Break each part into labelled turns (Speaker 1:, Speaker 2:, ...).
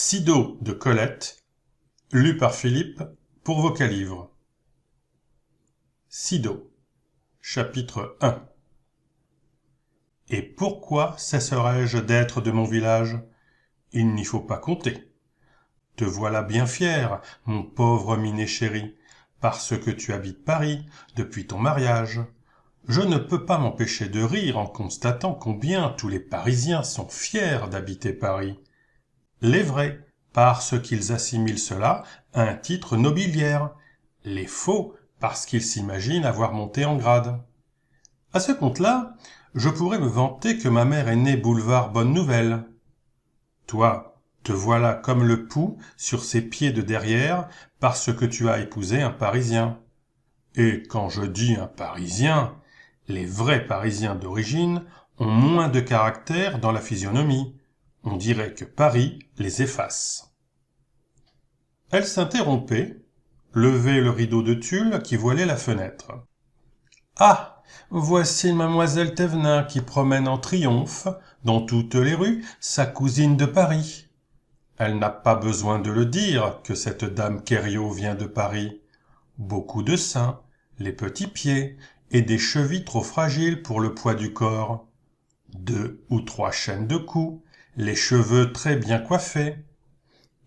Speaker 1: Sido de Colette, lu par Philippe pour Vocalivre. Sido, chapitre 1. Et pourquoi cesserais-je d'être de mon village? Il n'y faut pas compter. Te voilà bien fier, mon pauvre minet chéri, parce que tu habites Paris depuis ton mariage. Je ne peux pas m'empêcher de rire en constatant combien tous les Parisiens sont fiers d'habiter Paris. Les vrais, parce qu'ils assimilent cela à un titre nobiliaire. Les faux, parce qu'ils s'imaginent avoir monté en grade. À ce compte-là, je pourrais me vanter que ma mère est née boulevard Bonne Nouvelle. Toi, te voilà comme le pou sur ses pieds de derrière parce que tu as épousé un Parisien. Et quand je dis un Parisien, les vrais Parisiens d'origine ont moins de caractère dans la physionomie. On dirait que Paris les efface. Elle s'interrompait, levait le rideau de tulle qui voilait la fenêtre. Ah, voici mademoiselle Thévenin qui promène en triomphe, dans toutes les rues, sa cousine de Paris. Elle n'a pas besoin de le dire que cette dame Kériot vient de Paris. Beaucoup de seins, les petits pieds, et des chevilles trop fragiles pour le poids du corps. 2 ou 3 chaînes de cou, les cheveux très bien coiffés.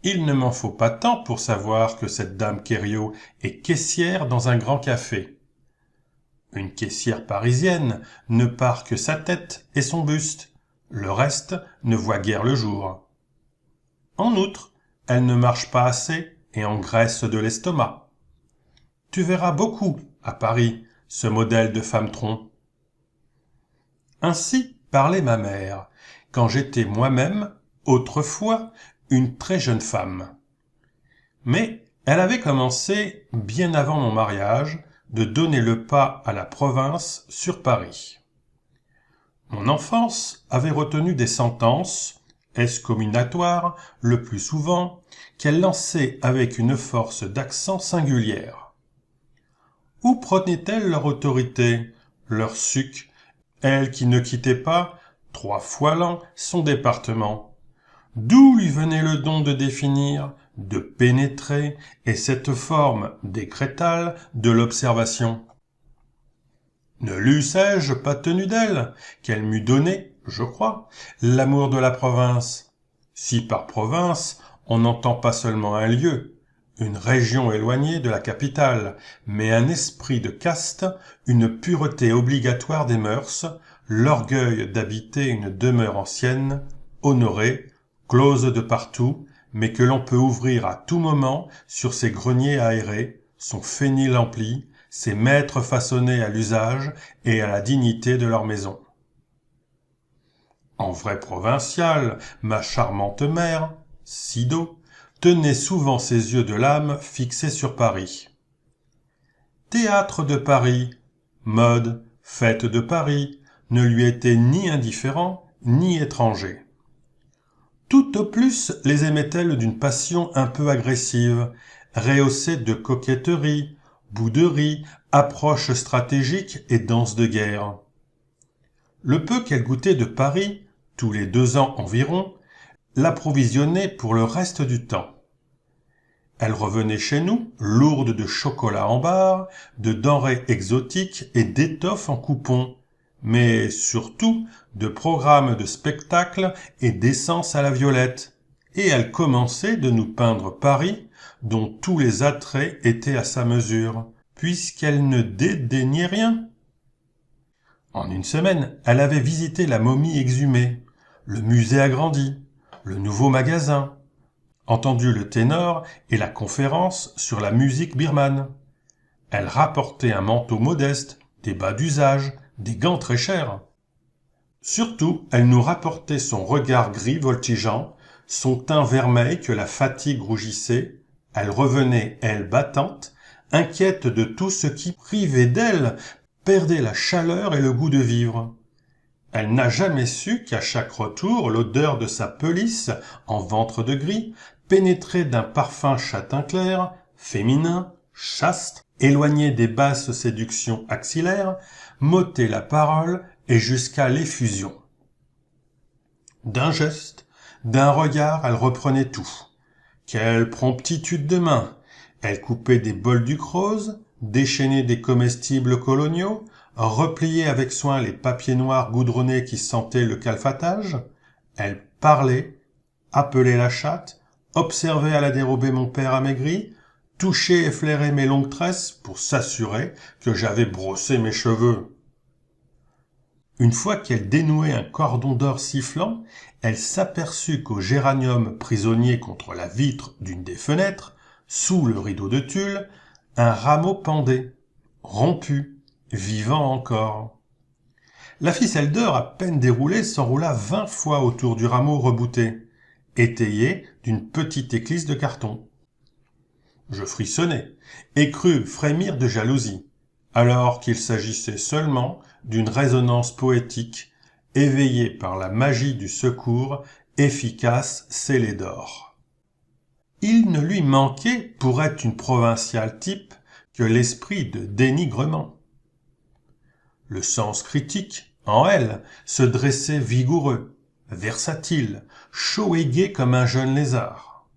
Speaker 1: Il ne m'en faut pas tant pour savoir que cette dame Kériot est caissière dans un grand café. Une caissière parisienne ne part que sa tête et son buste. Le reste ne voit guère le jour. En outre, elle ne marche pas assez et engraisse de l'estomac. Tu verras beaucoup, à Paris, ce modèle de femme-tronc. Ainsi parlait ma mère, quand j'étais moi-même, autrefois, une très jeune femme. Mais elle avait commencé, bien avant mon mariage, de donner le pas à la province sur Paris. Mon enfance avait retenu des sentences, excomminatoires, le plus souvent, qu'elle lançait avec une force d'accent singulière. Où prenaient-elles leur autorité, leur suc, elle qui ne quittait pas, 3 fois l'an, son département? D'où lui venait le don de définir, de pénétrer, et cette forme décrétale de l'observation? Ne l'eussé-je pas tenu d'elle, qu'elle m'eût donné, je crois, l'amour de la province? Si par province, on n'entend pas seulement un lieu, une région éloignée de la capitale, mais un esprit de caste, une pureté obligatoire des mœurs, l'orgueil d'habiter une demeure ancienne, honorée, close de partout, mais que l'on peut ouvrir à tout moment sur ses greniers aérés, son fenil empli, ses maîtres façonnés à l'usage et à la dignité de leur maison. En vrai provincial, ma charmante mère, Sido, tenait souvent ses yeux de l'âme fixés sur Paris. Théâtre de Paris, mode, fête de Paris, ne lui étaient ni indifférents ni étrangers. Tout au plus les aimait-elle d'une passion un peu agressive, rehaussée de coquetterie, bouderie, approche stratégique et danse de guerre. Le peu qu'elle goûtait de Paris, tous les 2 ans environ, l'approvisionnait pour le reste du temps. Elle revenait chez nous, lourde de chocolat en barre, de denrées exotiques et d'étoffes en coupons, mais surtout de programmes de spectacles et d'essence à la violette, et elle commençait de nous peindre Paris, dont tous les attraits étaient à sa mesure, puisqu'elle ne dédaignait rien. En une semaine, elle avait visité la momie exhumée, le musée agrandi, le nouveau magasin, entendu le ténor et la conférence sur la musique birmane. Elle rapportait un manteau modeste, des bas d'usage, des gants très chers. Surtout, elle nous rapportait son regard gris voltigeant, son teint vermeil que la fatigue rougissait. Elle revenait, elle battante, inquiète de tout ce qui, privé d'elle, perdait la chaleur et le goût de vivre. Elle n'a jamais su qu'à chaque retour, l'odeur de sa pelisse, en ventre de gris, pénétrait d'un parfum châtain clair, féminin, chaste, éloigné des basses séductions axillaires, m'ôtait la parole et jusqu'à l'effusion. D'un geste, D'un regard, elle reprenait tout. Quelle promptitude de main! Elle coupait des bolducs roses, déchaînait des comestibles coloniaux, repliait avec soin les papiers noirs goudronnés qui sentaient le calfatage. Elle parlait, appelait la chatte, observait à la dérobée mon père amaigri, touchait et flairait mes longues tresses pour s'assurer que j'avais brossé mes cheveux. Une fois qu'elle dénouait un cordon d'or sifflant, elle s'aperçut qu'au géranium prisonnier contre la vitre d'une des fenêtres, sous le rideau de tulle, un rameau pendait, rompu, vivant encore. La ficelle d'or à peine déroulée s'enroula 20 fois autour du rameau rebouté, étayé d'une petite éclisse de carton. Je frissonnai et crus frémir de jalousie, alors qu'il s'agissait seulement d'une résonance poétique éveillée par la magie du secours efficace scellé d'or. Il ne lui manquait, pour être une provinciale type, que l'esprit de dénigrement. Le sens critique, en elle, se dressait vigoureux, versatile, chaud et gai comme un jeune lézard.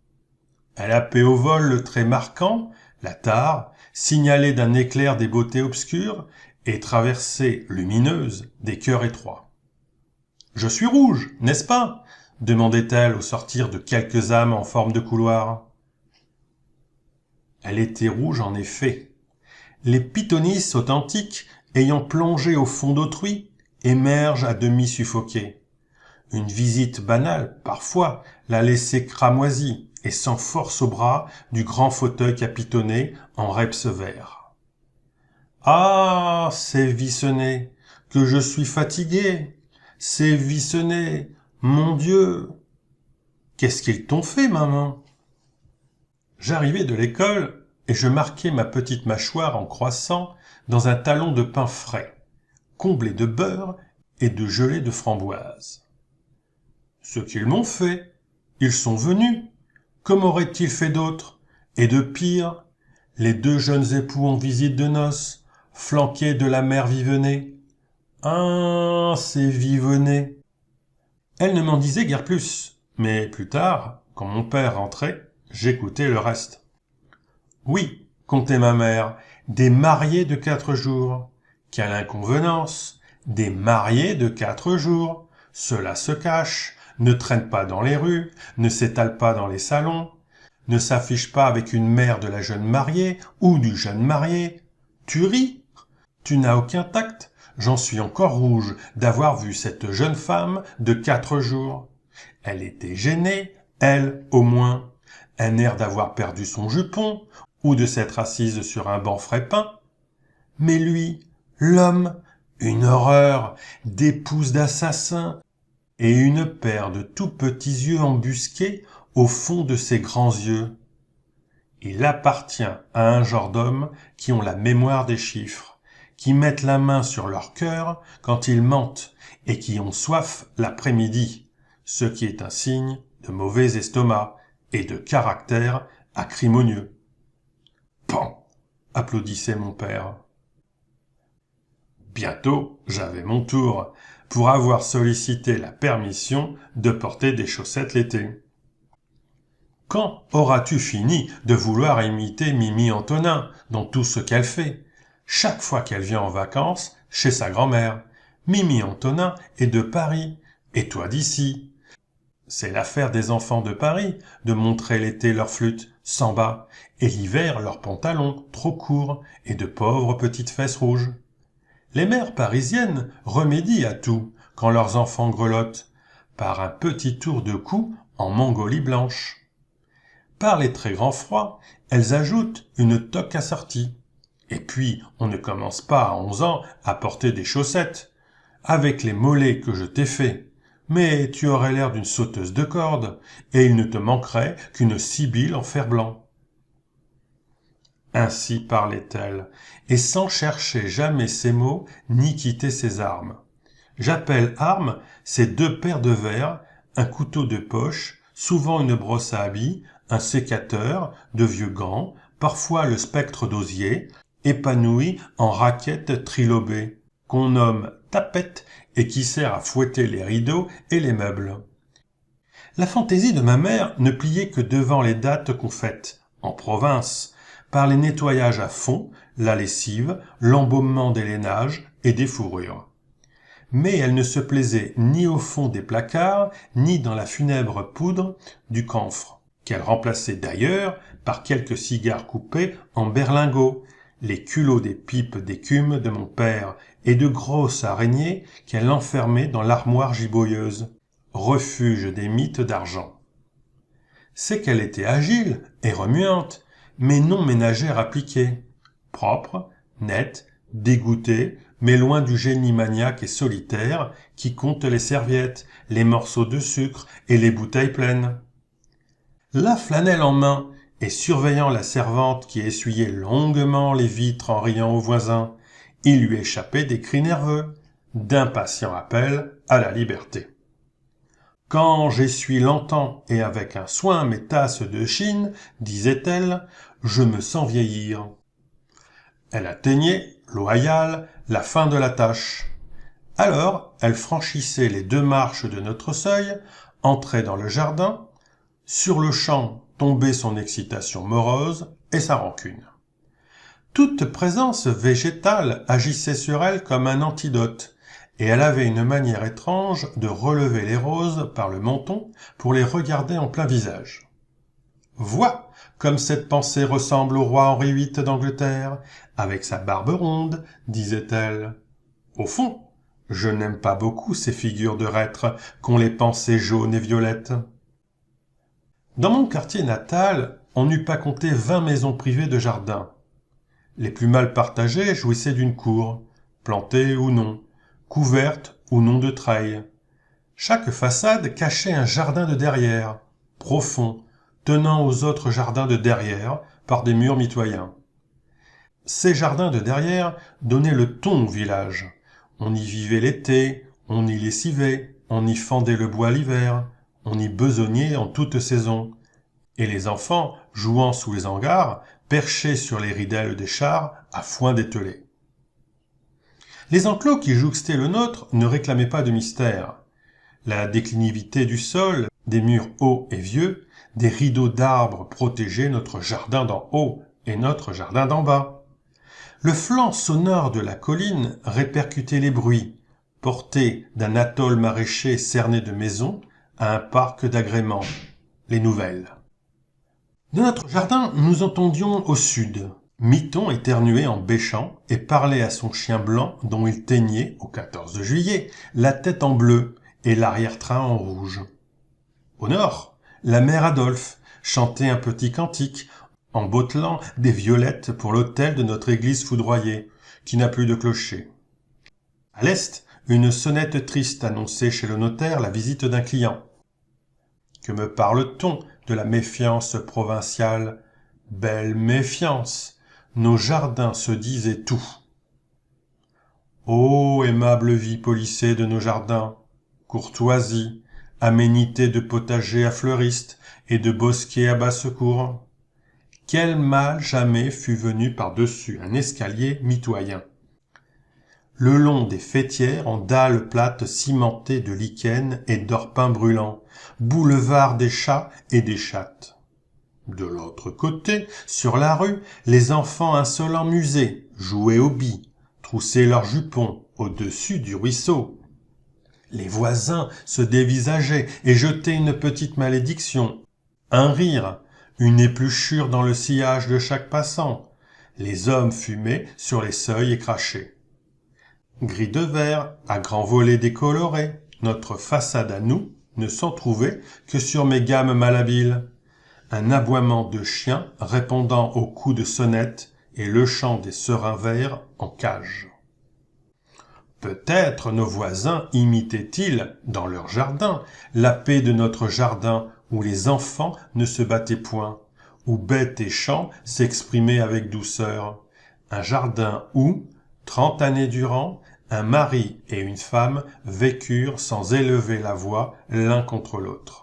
Speaker 1: Elle happait au vol le trait marquant, la tare, signalée d'un éclair des beautés obscures, et traversée, lumineuse, des cœurs étroits. « Je suis rouge, n'est-ce pas ?» demandait-elle au sortir de quelques âmes en forme de couloir. Elle était rouge en effet. Les pythonisses authentiques, ayant plongé au fond d'autrui, émergent à demi suffoquées. Une visite banale, parfois, la laissait cramoisie et sans force au bras du grand fauteuil capitonné en reps vert. « Ah, c'est Vicenney, que je suis fatigué, c'est Vicenney, mon Dieu !»« Qu'est-ce qu'ils t'ont fait, maman ?» J'arrivais de l'école et je marquais ma petite mâchoire en croissant dans un talon de pain frais, comblé de beurre et de gelée de framboise. Ce qu'ils m'ont fait, ils sont venus. Comme auraient-ils fait d'autre? Et de pire, les deux jeunes époux en visite de noces, flanqués de la mère Viveney. Ah, c'est Viveney! Elle ne m'en disait guère plus, mais plus tard, quand mon père rentrait, j'écoutais le reste. Oui, contait ma mère, des mariés de 4 jours. Quelle inconvenance! Des mariés de 4 jours. Cela se cache, ne traîne pas dans les rues, ne s'étale pas dans les salons, ne s'affiche pas avec une mère de la jeune mariée ou du jeune marié. Tu ris? Tu n'as aucun tact? J'en suis encore rouge d'avoir vu cette jeune femme de 4 jours. Elle était gênée, elle au moins, un air d'avoir perdu son jupon ou de s'être assise sur un banc frais peint. Mais lui, l'homme, une horreur, des pouces d'assassin et une paire de tout petits yeux embusqués au fond de ses grands yeux. Il appartient à un genre d'hommes qui ont la mémoire des chiffres, qui mettent la main sur leur cœur quand ils mentent et qui ont soif l'après-midi, ce qui est un signe de mauvais estomac et de caractère acrimonieux. « Pan !» applaudissait mon père. Bientôt, j'avais mon tour, pour avoir sollicité la permission de porter des chaussettes l'été. « Quand auras-tu fini de vouloir imiter Mimi Antonin dans tout ce qu'elle fait ? Chaque fois qu'elle vient en vacances chez sa grand-mère. Mimi Antonin est de Paris, et toi d'ici. C'est l'affaire des enfants de Paris de montrer l'été leur flûte sans bas, et l'hiver leurs pantalons trop courts et de pauvres petites fesses rouges. Les mères parisiennes remédient à tout quand leurs enfants grelottent, par un petit tour de cou en Mongolie blanche. Par les très grands froids, elles ajoutent une toque assortie. Et puis, on ne commence pas à 11 ans à porter des chaussettes, avec les mollets que je t'ai faits. Mais tu aurais l'air d'une sauteuse de corde, et il ne te manquerait qu'une sibylle en fer-blanc. Ainsi parlait-elle, et sans chercher jamais ses mots, ni quitter ses armes. J'appelle armes ces 2 paires de verres, un couteau de poche, souvent une brosse à habits, un sécateur, de vieux gants, parfois le spectre d'osier, épanoui en raquette trilobée, qu'on nomme tapette et qui sert à fouetter les rideaux et les meubles. La fantaisie de ma mère ne pliait que devant les dattes qu'on fête, en province, par les nettoyages à fond, la lessive, l'embaumement des lainages et des fourrures. Mais elle ne se plaisait ni au fond des placards, ni dans la funèbre poudre du camphre, qu'elle remplaçait d'ailleurs par quelques cigares coupés en berlingot, les culots des pipes d'écume de mon père et de grosses araignées qu'elle enfermait dans l'armoire giboyeuse, refuge des mythes d'argent. C'est qu'elle était agile et remuante, mais non ménagère appliquée, propre, nette, dégoûtée, mais loin du génie maniaque et solitaire qui compte les serviettes, les morceaux de sucre et les bouteilles pleines. La flanelle en main, et surveillant la servante qui essuyait longuement les vitres en riant aux voisins, il lui échappait des cris nerveux, d'impatients appels à la liberté. Quand j'essuie longtemps et avec un soin mes tasses de Chine, disait-elle, je me sens vieillir. Elle atteignait, loyale, la fin de la tâche. Alors, elle franchissait les 2 marches de notre seuil, entrait dans le jardin, sur le champ tombait son excitation morose et sa rancune. Toute présence végétale agissait sur elle comme un antidote, et elle avait une manière étrange de relever les roses par le menton pour les regarder en plein visage. « Vois comme cette pensée ressemble au roi Henri VIII d'Angleterre, avec sa barbe ronde, disait-elle. Au fond, je n'aime pas beaucoup ces figures de reîtres qu'ont les pensées jaunes et violettes. » Dans mon quartier natal, on n'eût pas compté 20 maisons privées de jardin. Les plus mal partagées jouissaient d'une cour, plantée ou non, couverte ou non de treilles. Chaque façade cachait un jardin de derrière, profond, tenant aux autres jardins de derrière par des murs mitoyens. Ces jardins de derrière donnaient le ton au village. On y vivait l'été, on y lessivait, on y fendait le bois l'hiver, on y besognait en toute saison. Et les enfants, jouant sous les hangars, perchés sur les ridelles des chars à foin d'ételés. Les enclos qui jouxtaient le nôtre ne réclamaient pas de mystère. La déclinivité du sol, des murs hauts et vieux, des rideaux d'arbres protégeaient notre jardin d'en haut et notre jardin d'en bas. Le flanc sonore de la colline répercutait les bruits, portés d'un atoll maraîcher cerné de maisons à un parc d'agréments, les nouvelles. De notre jardin, nous entendions au sud. Miton éternuait en bêchant et parlait à son chien blanc dont il teignait, au 14 juillet, la tête en bleu et l'arrière-train en rouge. Au nord, la mère Adolphe chantait un petit cantique en bottelant des violettes pour l'autel de notre église foudroyée, qui n'a plus de clocher. À l'est, une sonnette triste annonçait chez le notaire la visite d'un client. Que me parle-t-on de la méfiance provinciale? Belle méfiance! Nos jardins se disaient tout. Ô aimable vie polissée de nos jardins, courtoisie, aménité de potagers à fleuristes et de bosquets à basse-cour. Quel mal jamais fut venu par-dessus un escalier mitoyen. Le long des faîtières en dalles plates cimentées de lichen et d'orpin brûlant, boulevard des chats et des chattes. De l'autre côté, sur la rue, les enfants insolents musaient, jouaient aux billes, troussaient leurs jupons au-dessus du ruisseau. Les voisins se dévisageaient et jetaient une petite malédiction, un rire, une épluchure dans le sillage de chaque passant. Les hommes fumaient sur les seuils et crachaient. Gris de verre, à grands volets décolorés, notre façade à nous ne s'en trouvait que sur mes gammes malhabiles. Un aboiement de chien répondant aux coups de sonnette et le chant des serins verts en cage. Peut-être nos voisins imitaient-ils, dans leur jardin, la paix de notre jardin où les enfants ne se battaient point, où bêtes et champs s'exprimaient avec douceur. Un jardin où, 30 années durant, un mari et une femme vécurent sans élever la voix l'un contre l'autre.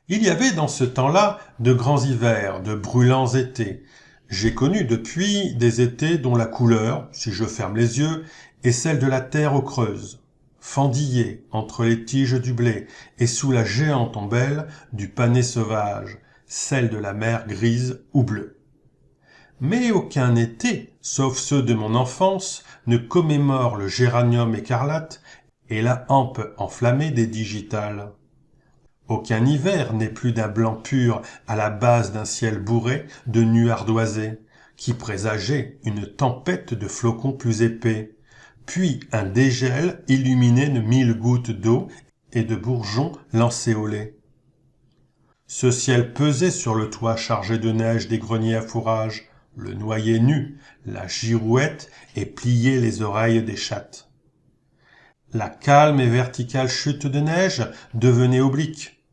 Speaker 1: Il y avait dans ce temps-là de grands hivers, de brûlants étés. J'ai connu depuis des étés dont la couleur, si je ferme les yeux, est celle de la terre aux creuses. fendillé entre les tiges du blé et sous la géante ombelle du panais sauvage, celle de la mer grise ou bleue. Mais aucun été, sauf ceux de mon enfance, ne commémore le géranium écarlate et la hampe enflammée des digitales. Aucun hiver n'est plus d'un blanc pur à la base d'un ciel bourré de nues ardoisées, qui présageait une tempête de flocons plus épais, puis un dégel illuminé de 1000 gouttes d'eau et de bourgeons lancéolés. Ce ciel pesait sur le toit chargé de neige des greniers à fourrage, le noyer nu, la girouette et pliait les oreilles des chattes. La calme et verticale chute de neige devenait oblique.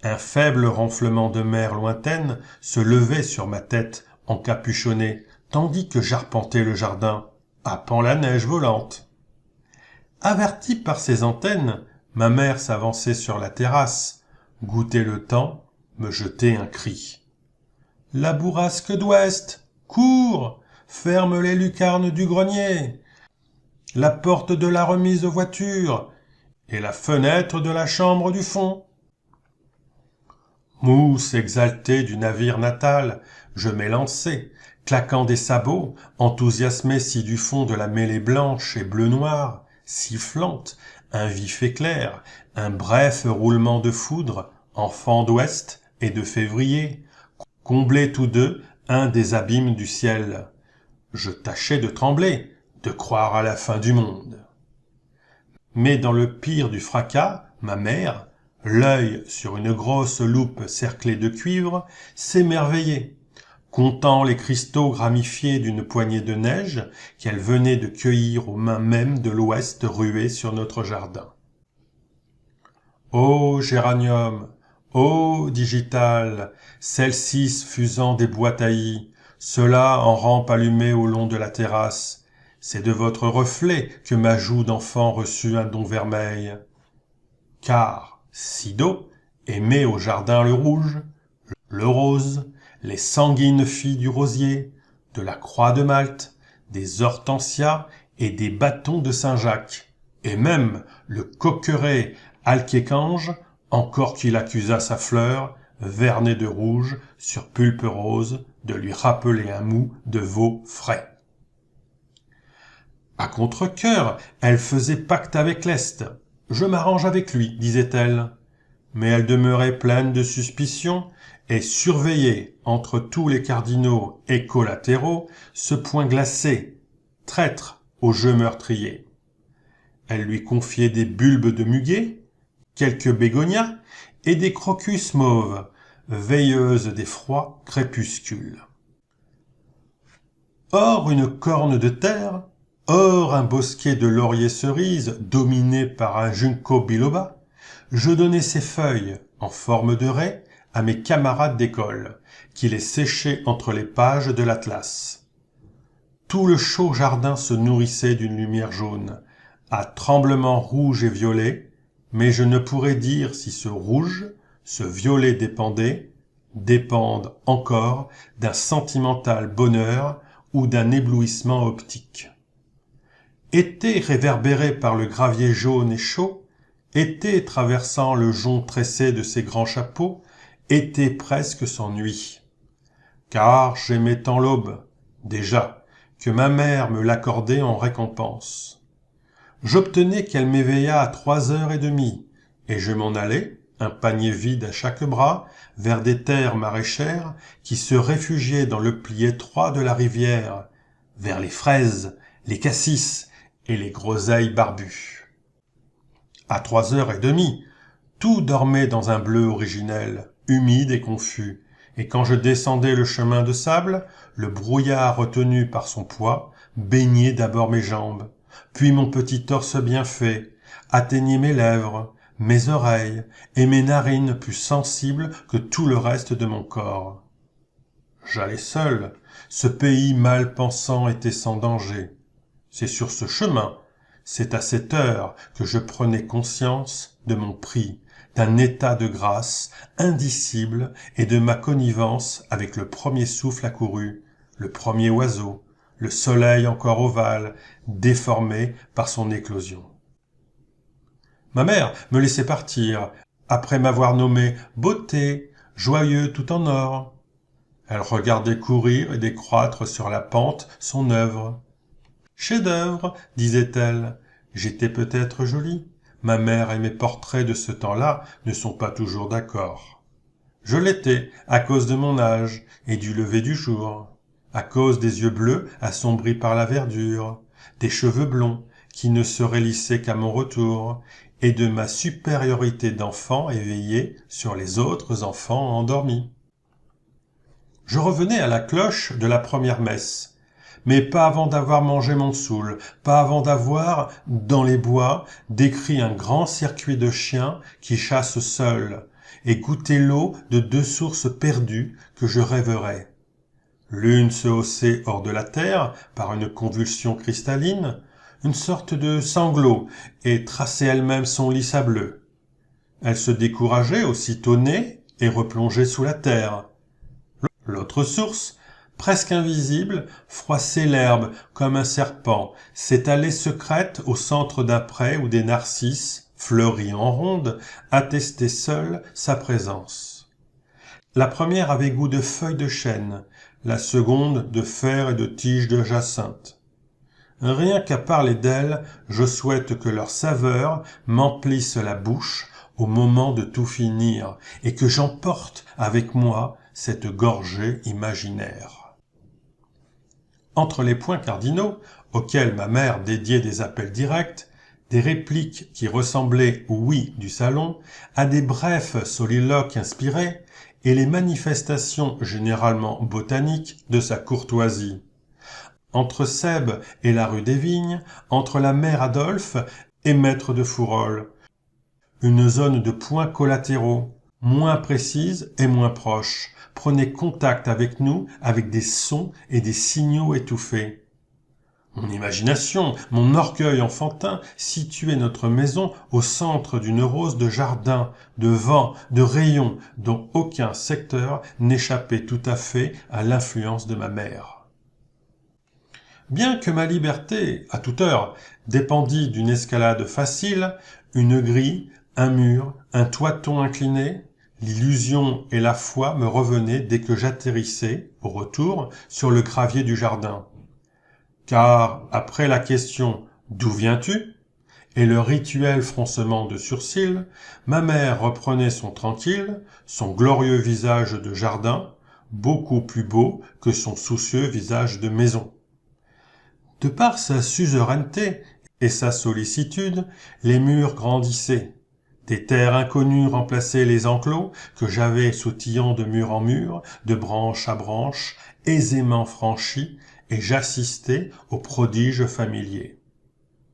Speaker 1: Un faible ronflement de mer lointaine se levait sur ma tête encapuchonnée, tandis que j'arpentais le jardin, happant la neige volante. Avertie par ses antennes, ma mère s'avançait sur la terrasse, goûtait le temps, me jetait un cri. « La bourrasque d'ouest, cours, ferme les lucarnes du grenier, la porte de la remise aux voitures et la fenêtre de la chambre du fond. » Mousse exaltée du navire natal, je m'élançai, claquant des sabots, enthousiasmé si du fond de la mêlée blanche et bleu-noir, sifflante, un vif éclair, un bref roulement de foudre, enfants d'ouest et de février, comblaient tous deux un des abîmes du ciel. Je tâchais de trembler, de croire à la fin du monde. Mais dans le pire du fracas, ma mère, l'œil sur une grosse loupe cerclée de cuivre, s'émerveillait, comptant les cristaux gramifiés d'une poignée de neige qu'elle venait de cueillir aux mains mêmes de l'ouest rué sur notre jardin. Ô géranium, ô digital, celle-ci fusant des bois taillis, cela en rampe allumée au long de la terrasse, c'est de votre reflet que ma joue d'enfant reçut un don vermeil. Car Sido aimait au jardin le rouge, le rose, les sanguines filles du rosier, de la croix de Malte, des hortensias et des bâtons de Saint-Jacques, et même le coqueret alquécange, encore qu'il accusât sa fleur, vernée de rouge sur pulpe rose, de lui rappeler un mou de veau frais. À contre-cœur, elle faisait pacte avec l'Est. « Je m'arrange avec lui », disait-elle. Mais elle demeurait pleine de suspicion et surveillait, entre tous les cardinaux et collatéraux, ce point glacé, traître au jeu meurtrier. Elle lui confiait des bulbes de muguet, quelques bégonias et des crocus mauves, veilleuses des froids crépuscules. Or une corne de terre, or un bosquet de lauriers cerises dominé par un ginkgo biloba, je donnais ces feuilles, en forme de raie, à mes camarades d'école, qui les séchaient entre les pages de l'Atlas. Tout le chaud jardin se nourrissait d'une lumière jaune, à tremblements rouges et violets, mais je ne pourrais dire si ce rouge, ce violet dépendent encore d'un sentimental bonheur ou d'un éblouissement optique. Été réverbéré par le gravier jaune et chaud, été traversant le jonc tressé de ses grands chapeaux, été presque sans nuit. Car j'aimais tant l'aube, déjà, que ma mère me l'accordait en récompense. J'obtenais qu'elle m'éveillât à 3h30, et je m'en allais, un panier vide à chaque bras, vers des terres maraîchères qui se réfugiaient dans le pli étroit de la rivière, vers les fraises, les cassis et les groseilles barbues. À 3h30, tout dormait dans un bleu originel, humide et confus, et quand je descendais le chemin de sable, le brouillard retenu par son poids baignait d'abord mes jambes, puis mon petit torse bien fait, atteignait mes lèvres, mes oreilles et mes narines plus sensibles que tout le reste de mon corps. J'allais seul, ce pays mal pensant était sans danger. C'est sur ce chemin, c'est à cette heure que je prenais conscience de mon prix, d'un état de grâce indicible et de ma connivence avec le premier souffle accouru, le premier oiseau, le soleil encore ovale, déformé par son éclosion. Ma mère me laissait partir, après m'avoir nommé beauté, joyeux tout en or. Elle regardait courir et décroître sur la pente son œuvre. Chef-d'œuvre, disait-elle. J'étais peut-être jolie. Ma mère et mes portraits de ce temps-là ne sont pas toujours d'accord. Je l'étais à cause de mon âge et du lever du jour, à cause des yeux bleus assombris par la verdure, des cheveux blonds qui ne se relissaient qu'à mon retour, et de ma supériorité d'enfant éveillé sur les autres enfants endormis. Je revenais à la cloche de la première messe, mais pas avant d'avoir mangé mon soûl, pas avant d'avoir, dans les bois, décrit un grand circuit de chiens qui chassent seuls, et goûté l'eau de deux sources perdues que je rêverais. L'une se haussait hors de la terre par une convulsion cristalline, une sorte de sanglot, et traçait elle-même son lit sableux. Elle se décourageait aussitôt née et replongeait sous la terre. L'autre source, presque invisible, froissait l'herbe comme un serpent, s'étalait secrète au centre d'un pré où des narcisses, fleuris en ronde, attestaient seuls sa présence. La première avait goût de feuilles de chêne, la seconde de fer et de tiges de jacinthe. Rien qu'à parler d'elles, je souhaite que leur saveur m'emplisse la bouche au moment de tout finir, et que j'emporte avec moi cette gorgée imaginaire. Entre les points cardinaux, auxquels ma mère dédiait des appels directs, des répliques qui ressemblaient au oui du salon, à des brefs soliloques inspirés, et les manifestations généralement botaniques de sa courtoisie. Entre Sèbe et la rue des Vignes, entre la mère Adolphe et maître de Fourolle, une zone de points collatéraux, moins précise et moins proche, prenait contact avec nous avec des sons et des signaux étouffés. Mon imagination, mon orgueil enfantin situait notre maison au centre d'une rose de jardin, de vent, de rayons, dont aucun secteur n'échappait tout à fait à l'influence de ma mère. Bien que ma liberté, à toute heure, dépendît d'une escalade facile, une grille, un mur, un toiton incliné, l'illusion et la foi me revenaient dès que j'atterrissais, au retour, sur le gravier du jardin. Car, après la question « D'où viens-tu ?» et le rituel froncement de sourcils, ma mère reprenait son tranquille, son glorieux visage de jardin, beaucoup plus beau que son soucieux visage de maison. De par sa suzeraineté et sa sollicitude, les murs grandissaient. Des terres inconnues remplaçaient les enclos que j'avais sautillant de mur en mur, de branche à branche, aisément franchis, et j'assistais au prodige familier.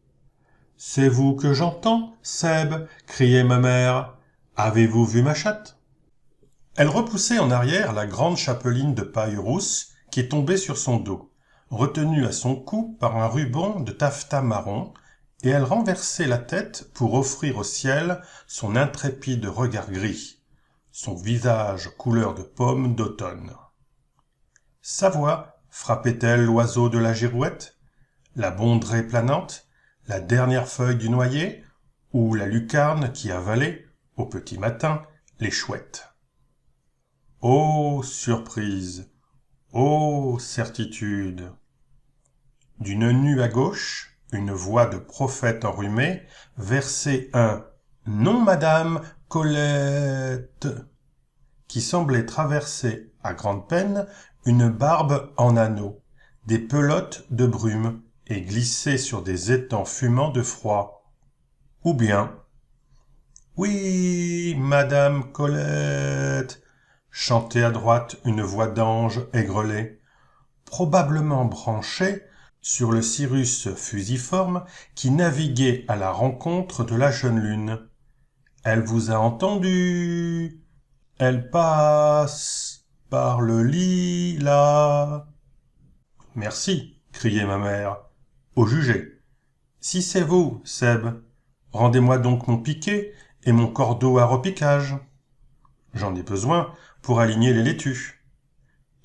Speaker 1: « C'est vous que j'entends, Sèbe » criait ma mère. « Avez-vous vu ma chatte ?» Elle repoussait en arrière la grande chapeline de paille rousse qui est tombée sur son dos, retenue à son cou par un ruban de taffetas marron, et elle renversait la tête pour offrir au ciel son intrépide regard gris, son visage couleur de pomme d'automne. Sa voix frappait-elle l'oiseau de la girouette, la bondrée planante, la dernière feuille du noyer, ou la lucarne qui avalait, au petit matin, les chouettes. Ô surprise! Ô certitude! D'une nue à gauche, une voix de prophète enrhumé versait un « Non, madame Colette » qui semblait traverser, à grande peine, une barbe en anneaux, des pelotes de brume et glisser sur des étangs fumants de froid. Ou bien « Oui, madame Colette » chantait à droite une voix d'ange aigrelée, probablement branchée sur le Cyrus fusiforme qui naviguait à la rencontre de la jeune lune. Elle vous a entendu. Elle passe par le lilas. Merci, criait ma mère. Au jugé. Si c'est vous, Seb, rendez-moi donc mon piquet et mon cordeau à repiquage. J'en ai besoin pour aligner les laitues.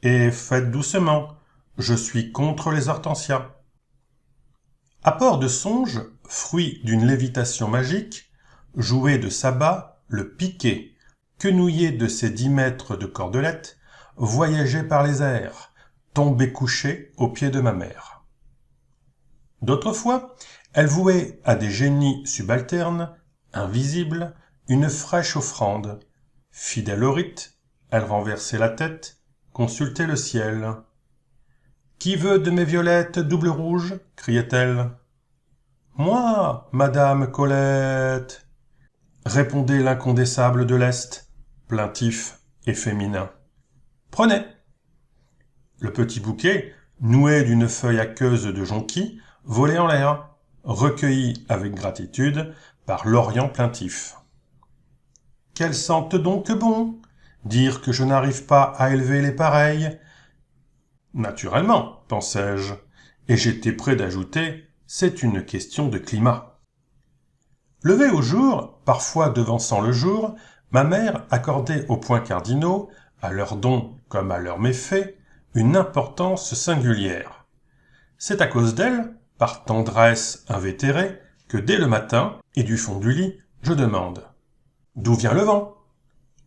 Speaker 1: Et faites doucement, je suis contre les hortensias. Apport de songe, fruit d'une lévitation magique, jouait de sabbat le piquet, quenouillé de ses 10 mètres de cordelette, voyageait par les airs, tombait couché aux pieds de ma mère. D'autres fois, elle vouait à des génies subalternes, invisibles, une fraîche offrande. Fidèle au rite, elle renversait la tête, consultait le ciel. « Qui veut de mes violettes double rouge ?» criait-elle. « Moi, madame Colette !» répondait l'incondensable de l'Est, plaintif et féminin. « Prenez !» Le petit bouquet, noué d'une feuille aqueuse de jonquille, volait en l'air, recueilli avec gratitude par l'Orient plaintif. « Qu'elles sentent donc bon ! Dire que je n'arrive pas à élever les pareilles !» Naturellement, pensai-je, et j'étais prêt d'ajouter, c'est une question de climat. Levée au jour, parfois devançant le jour, ma mère accordait aux points cardinaux, à leurs dons comme à leurs méfaits, une importance singulière. C'est à cause d'elle, par tendresse invétérée, que dès le matin, et du fond du lit, je demande « D'où vient le vent ?»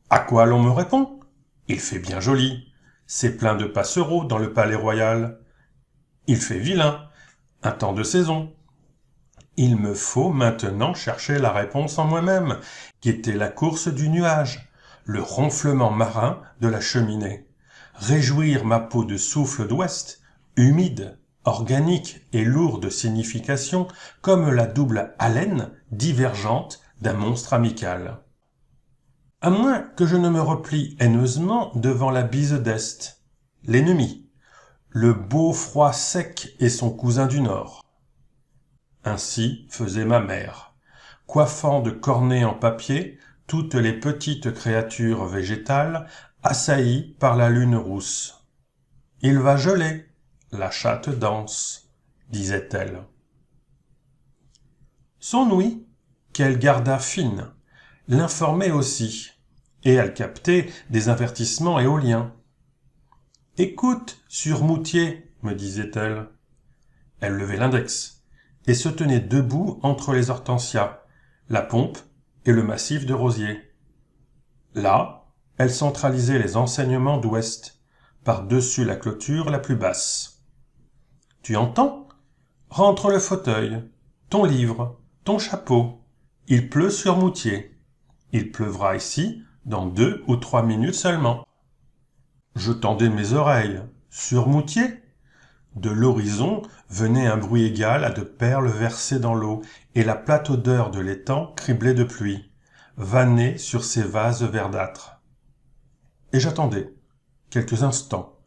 Speaker 1: À quoi l'on me répond « Il fait bien joli. C'est plein de passereaux dans le palais royal. Il fait vilain. Un temps de saison. » Il me faut maintenant chercher la réponse en moi-même, qui était la course du nuage, le ronflement marin de la cheminée. Réjouir ma peau de souffle d'ouest, humide, organique et lourd de signification, comme la double haleine divergente d'un monstre amical. À moins que je ne me replie haineusement devant la bise d'Est, l'ennemi, le beau froid sec et son cousin du Nord. Ainsi faisait ma mère, coiffant de cornets en papier toutes les petites créatures végétales assaillies par la lune rousse. « Il va geler, la chatte danse », disait-elle. Son ouïe, qu'elle garda fine, l'informait aussi, et elle captait des avertissements éoliens. « Écoute, surmoutier, » me disait-elle. Elle levait l'index et se tenait debout entre les hortensias, la pompe et le massif de rosiers. Là, elle centralisait les enseignements d'ouest, par-dessus la clôture la plus basse. « Tu entends ? Rentre le fauteuil, ton livre, ton chapeau. Il pleut sur Moutier. Il pleuvra ici dans 2 ou 3 minutes seulement. » Je tendais mes oreilles. Sur Moutier ? De l'horizon venait un bruit égal à de perles versées dans l'eau, et la plate odeur de l'étang criblé de pluie, vannait sur ses vases verdâtres. Et j'attendais, quelques instants,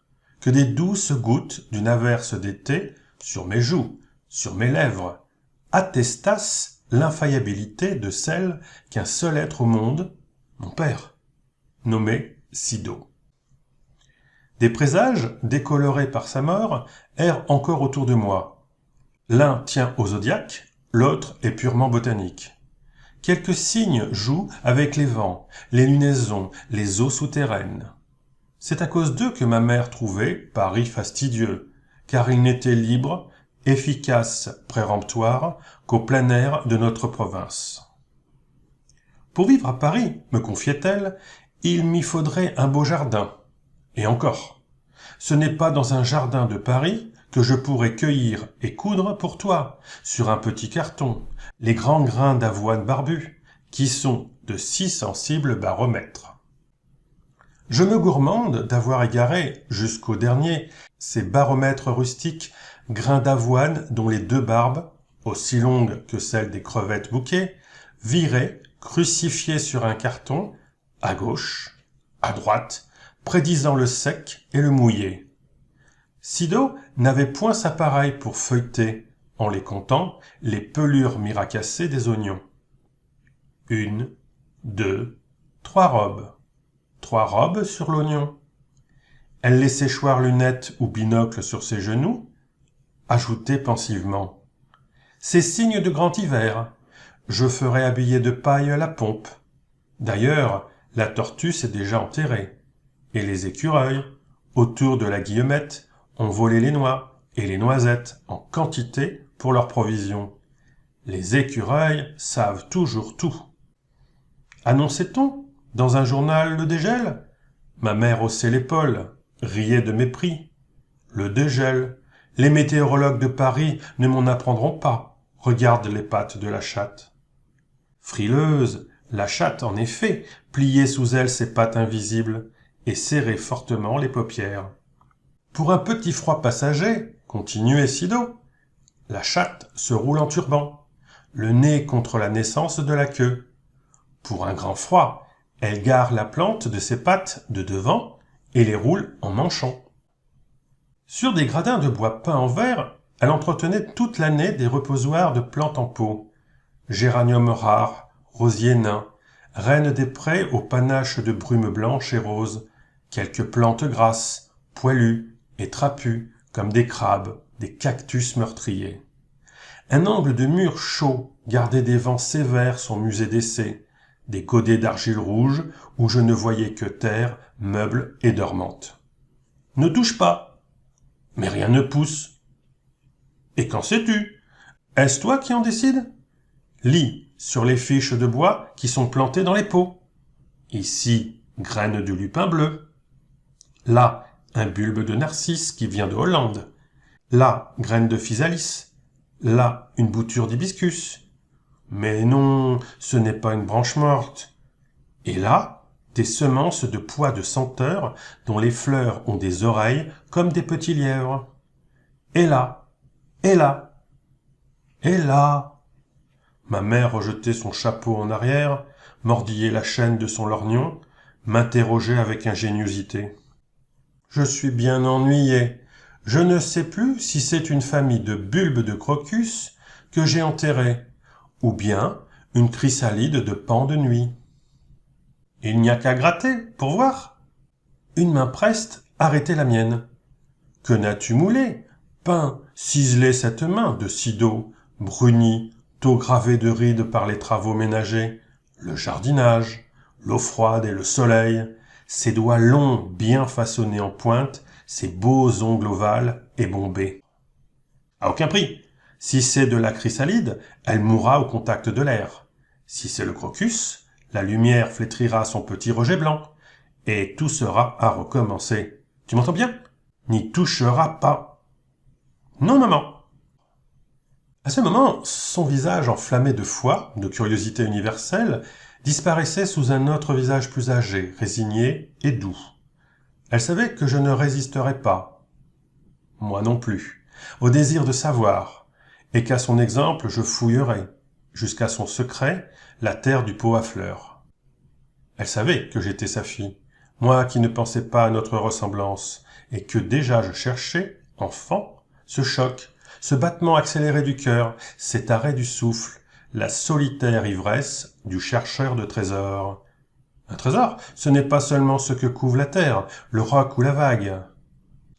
Speaker 1: que des douces gouttes d'une averse d'été, sur mes joues, sur mes lèvres, attestassent l'infaillibilité de celle qu'un seul être au monde, mon père, nommé Sido. Des présages, décolorés par sa mort, errent encore autour de moi. L'un tient au zodiaque, l'autre est purement botanique. Quelques signes jouent avec les vents, les lunaisons, les eaux souterraines. C'est à cause d'eux que ma mère trouvait Paris fastidieux, car il n'était libre, efficace, péremptoire qu'au plein air de notre province. Pour vivre à Paris, me confiait-elle, il m'y faudrait un beau jardin. Et encore, ce n'est pas dans un jardin de Paris que je pourrais cueillir et coudre pour toi, sur un petit carton, les grands grains d'avoine barbu, qui sont de si sensibles baromètres. Je me gourmande d'avoir égaré, jusqu'au dernier, ces baromètres rustiques, grains d'avoine dont les 2 barbes, aussi longues que celles des crevettes bouquets, viraient, crucifiées sur un carton, à gauche, à droite, prédisant le sec et le mouillé. Sido n'avait point sa pareille pour feuilleter, en les comptant, les pelures miracassées des oignons. 1, 2, 3 robes. 3 robes sur l'oignon. Elle laissait choir lunettes ou binocle sur ses genoux, ajoutait pensivement. C'est signe de grand hiver. Je ferai habiller de paille la pompe. D'ailleurs, la tortue s'est déjà enterrée. Et les écureuils, autour de la guillemette, ont volé les noix et les noisettes en quantité pour leurs provisions. Les écureuils savent toujours tout. Annonçait-on, dans un journal, le dégel? Ma mère haussait l'épaule, riait de mépris. Le dégel, les météorologues de Paris ne m'en apprendront pas. Regarde les pattes de la chatte. Frileuse, la chatte, en effet, pliait sous elle ses pattes invisibles et serrait fortement les paupières. Pour un petit froid passager, continuait Sido, la chatte se roule en turban, le nez contre la naissance de la queue. Pour un grand froid, elle gare la plante de ses pattes de devant et les roule en manchon. Sur des gradins de bois peint en vert, elle entretenait toute l'année des reposoirs de plantes en pot, géranium rare, rosier nain, reine des prés au panache de brume blanche et rose, quelques plantes grasses, poilues et trapues comme des crabes, des cactus meurtriers. Un angle de mur chaud gardait des vents sévères son musée d'essai, des godets d'argile rouge où je ne voyais que terre, meubles et dormante. Ne touche pas. Mais rien ne pousse. Et qu'en sais-tu? Est-ce toi qui en décide? Lis sur les fiches de bois qui sont plantées dans les pots. Ici, graine de lupin bleu. Là, un bulbe de narcisse qui vient de Hollande. Là, graine de physalis. Là, une bouture d'hibiscus. Mais non, ce n'est pas une branche morte. Et là, des semences de pois de senteur dont les fleurs ont des oreilles comme des petits lièvres. Et là, et là, et là. Ma mère rejetait son chapeau en arrière, mordillait la chaîne de son lorgnon, m'interrogeait avec ingéniosité. Je suis bien ennuyé. Je ne sais plus si c'est une famille de bulbes de crocus que j'ai enterrée, ou bien une chrysalide de pan de nuit. Il n'y a qu'à gratter, pour voir. Une main preste arrêtait la mienne. Que n'as-tu moulé, peint, ciselé cette main de Sido, brunie, tôt gravée de rides par les travaux ménagers, le jardinage, l'eau froide et le soleil, ses doigts longs bien façonnés en pointe, ses beaux ongles ovales et bombés. À aucun prix. Si c'est de la chrysalide, elle mourra au contact de l'air. Si c'est le crocus, la lumière flétrira son petit rejet blanc, et tout sera à recommencer. Tu m'entends bien? N'y touchera pas. Non, maman. À ce moment, son visage enflammé de foi, de curiosité universelle, disparaissait sous un autre visage plus âgé, résigné et doux. Elle savait que je ne résisterais pas, moi non plus, au désir de savoir, et qu'à son exemple je fouillerais, jusqu'à son secret, la terre du pot à fleurs. Elle savait que j'étais sa fille, moi qui ne pensais pas à notre ressemblance, et que déjà je cherchais, enfant, ce choc, ce battement accéléré du cœur, cet arrêt du souffle, la solitaire ivresse du chercheur de trésors. Un trésor, ce n'est pas seulement ce que couvre la terre, le roc ou la vague.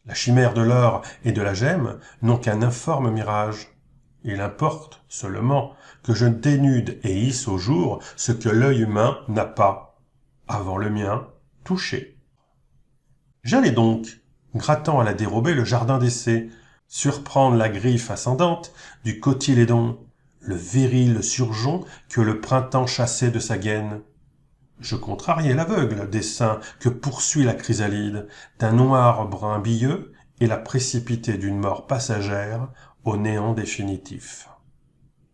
Speaker 1: La chimère de l'or et de la gemme n'ont qu'un informe mirage. Il importe seulement que je dénude et hisse au jour ce que l'œil humain n'a pas, avant le mien, touché. J'allais donc, grattant à la dérobée le jardin d'essai, surprendre la griffe ascendante du cotylédon, le viril surgeon que le printemps chassait de sa gaine. Je contrariai l'aveugle dessein que poursuit la chrysalide, d'un noir brun billeux, et la précipiter d'une mort passagère au néant définitif.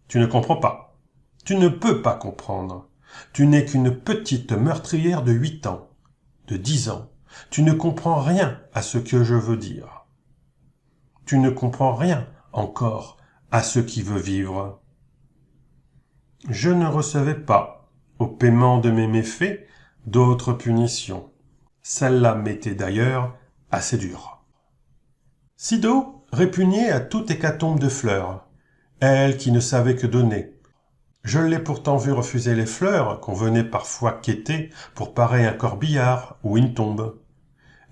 Speaker 1: Tu ne comprends pas. Tu ne peux pas comprendre. Tu n'es qu'une petite meurtrière de 8 ans, de 10 ans. Tu ne comprends rien à ce que je veux dire. Tu ne comprends rien encore à ce qui veut vivre. Je ne recevais pas, au paiement de mes méfaits, d'autres punitions. Celle-là m'était d'ailleurs assez dure. Sido répugnait à toute hécatombe de fleurs, elle qui ne savait que donner. Je l'ai pourtant vu refuser les fleurs qu'on venait parfois quêter pour parer un corbillard ou une tombe.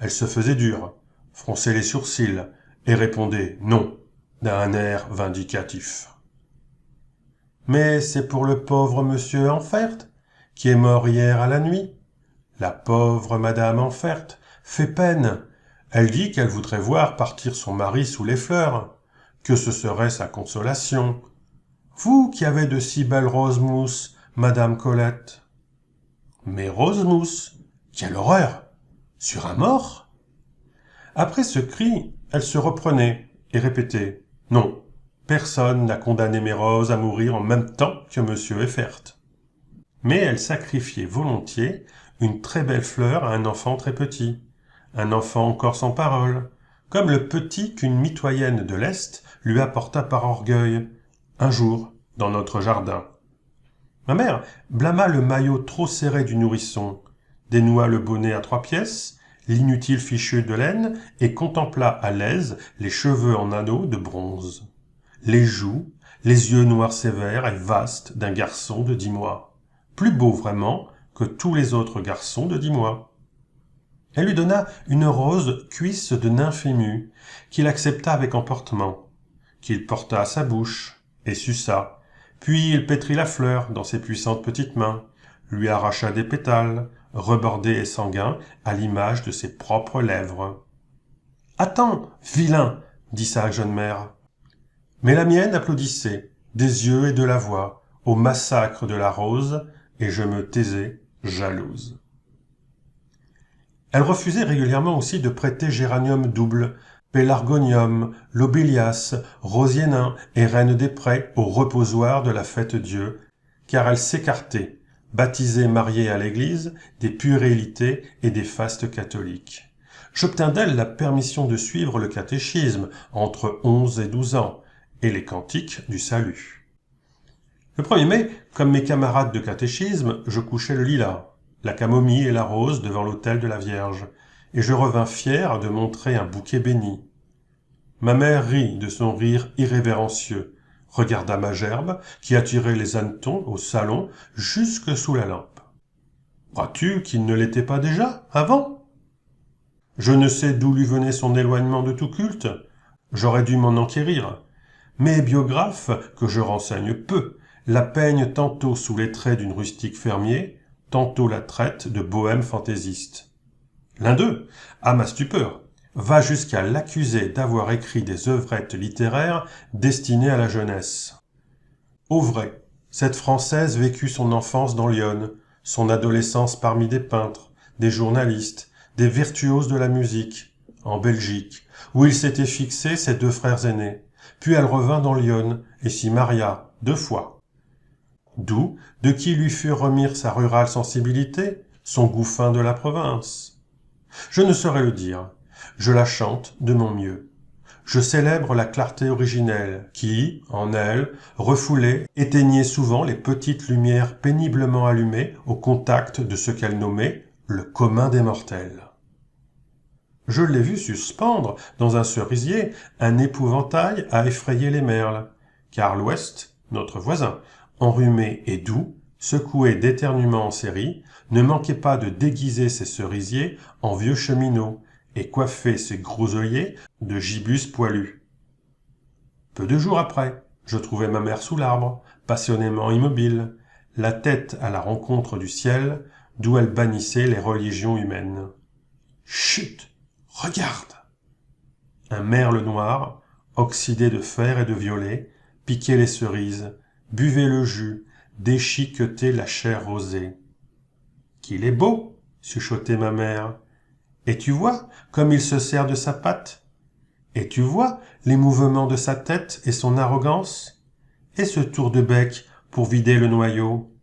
Speaker 1: Elle se faisait dure, fronçait les sourcils et répondait non d'un air vindicatif. Mais c'est pour le pauvre monsieur Enferth, qui est mort hier à la nuit. La pauvre madame Enferth fait peine. Elle dit qu'elle voudrait voir partir son mari sous les fleurs, que ce serait sa consolation. Vous qui avez de si belles roses mousses, madame Colette. Mais Rose-Mousse, quelle horreur! Sur un mort? Après ce cri, elle se reprenait et répétait « Non, personne n'a condamné mes roses à mourir en même temps que monsieur Effert. » Mais elle sacrifiait volontiers une très belle fleur à un enfant très petit, un enfant encore sans parole, comme le petit qu'une mitoyenne de l'Est lui apporta par orgueil, un jour, dans notre jardin. Ma mère blâma le maillot trop serré du nourrisson, dénoua le bonnet à 3 pièces, l'inutile fichu de laine, et contempla à l'aise les cheveux en anneaux de bronze, les joues, les yeux noirs sévères et vastes d'un garçon de 10 mois, plus beau vraiment que tous les autres garçons de 10 mois. Elle lui donna une rose cuisse de nymphe émue, qu'il accepta avec emportement, qu'il porta à sa bouche et suça, puis il pétrit la fleur dans ses puissantes petites mains, lui arracha des pétales, rebordés et sanguins à l'image de ses propres lèvres. « Attends, vilain !» dit sa jeune mère. Mais la mienne applaudissait, des yeux et de la voix, au massacre de la rose, et je me taisais, jalouse. Elle refusait régulièrement aussi de prêter géranium double, pélargonium, lobélias, rosier nain et reine des prés au reposoir de la Fête-Dieu, car elle s'écartait, baptisée mariée à l'église, des puérilités et des fastes catholiques. J'obtins d'elle la permission de suivre le catéchisme entre 11 et 12 ans, et les cantiques du salut. Le 1er mai, comme mes camarades de catéchisme, je couchai le lilas, la camomille et la rose devant l'autel de la Vierge, et je revins fier de montrer un bouquet béni. Ma mère rit de son rire irrévérencieux, regarda ma gerbe, qui attirait les hannetons au salon jusque sous la lampe. Crois-tu qu'il ne l'était pas déjà, avant? Je ne sais d'où lui venait son éloignement de tout culte. J'aurais dû m'en enquérir. Mes biographes, que je renseigne peu, la peignent tantôt sous les traits d'une rustique fermier, tantôt la traitent de bohème fantaisiste. L'un d'eux, à ma stupeur, va jusqu'à l'accuser d'avoir écrit des œuvrettes littéraires destinées à la jeunesse. Au vrai, cette Française vécut son enfance dans l'Yonne, son adolescence parmi des peintres, des journalistes, des virtuoses de la musique, en Belgique, où il s'était fixé ses 2 frères aînés. Puis elle revint dans l'Yonne et s'y maria 2 fois. D'où, de qui lui fut remise sa rurale sensibilité, son goût fin de la province. Je ne saurais le dire, je la chante de mon mieux. Je célèbre la clarté originelle qui, en elle, refoulait, éteignait souvent les petites lumières péniblement allumées au contact de ce qu'elle nommait le commun des mortels. Je l'ai vu suspendre, dans un cerisier, un épouvantail à effrayer les merles, car l'Ouest, notre voisin, enrhumé et doux, secoué d'éternuements en série, ne manquait pas de déguiser ses cerisiers en vieux cheminots et coiffer ses gros œillets de gibus poilus. Peu de jours après, je trouvai ma mère sous l'arbre, passionnément immobile, la tête à la rencontre du ciel, d'où elle bannissait les religions humaines. Chut! Regarde! Un merle noir, oxydé de fer et de violet, piquait les cerises, buvait le jus, déchiquetait la chair rosée. « Qu'il est beau !» chuchotait ma mère. « Et tu vois comme il se sert de sa patte? Et tu vois les mouvements de sa tête et son arrogance? Et ce tour de bec pour vider le noyau?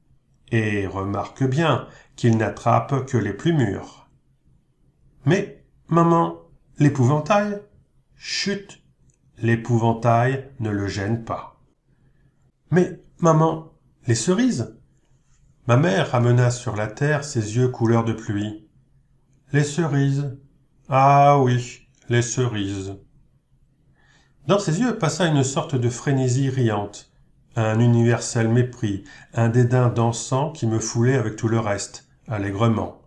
Speaker 1: Et remarque bien qu'il n'attrape que les plus mûrs. » Mais, maman, l'épouvantail? Chut! L'épouvantail ne le gêne pas. Mais, maman, les cerises? Ma mère ramena sur la terre ses yeux couleur de pluie. Les cerises? Ah oui, les cerises. Dans ses yeux passa une sorte de frénésie riante, un universel mépris, un dédain dansant qui me foulait avec tout le reste, allègrement.